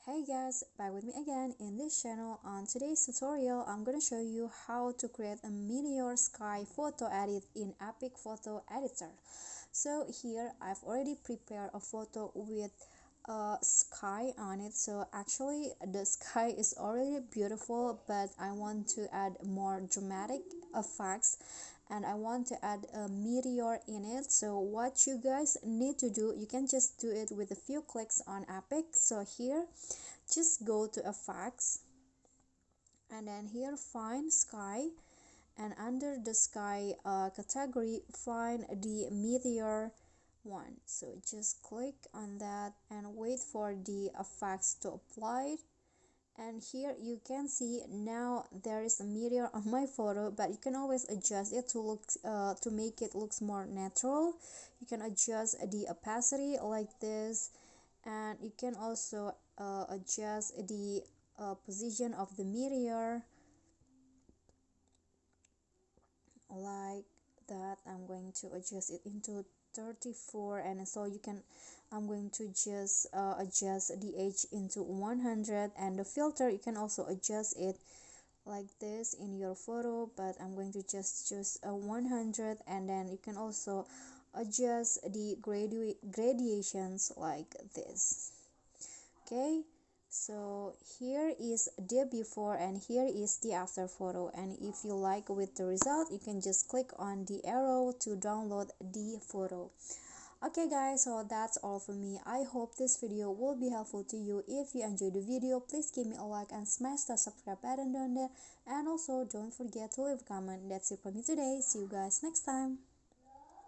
Hey guys, back with me again in this channel. On today's tutorial, I'm gonna show you how to create a Meteor sky photo edit in EPIK Photo Editor. So here I've already prepared a photo with a sky on it. So actually the sky is already beautiful, but I want to add more dramatic effects and I want to add a meteor in it. So what you guys need to do, you can just do it with a few clicks on EPIK. So here just go to effects and then here find sky, and under the sky category find the meteor one. So just click on that and wait for the effects to apply, and here you can see now there is a meteor on my photo, but you can always adjust it to look to make it looks more natural. You can adjust the opacity like this, and you can also adjust the position of the meteor like that. I'm going to adjust it into 34, and so you can I'm going to just adjust the edge into 100, and the filter you can also adjust it like this in your photo, but I'm going to just choose a 100, and then you can also adjust the gradations like this. Okay, so here is the before and here is the after photo, and if you like with the result you can just click on the arrow to download the photo. Okay guys, so that's all for me. I hope this video will be helpful to you. If you enjoyed the video, please give me a like and smash the subscribe button down there, and also don't forget to leave a comment. That's it for me today. See you guys next time.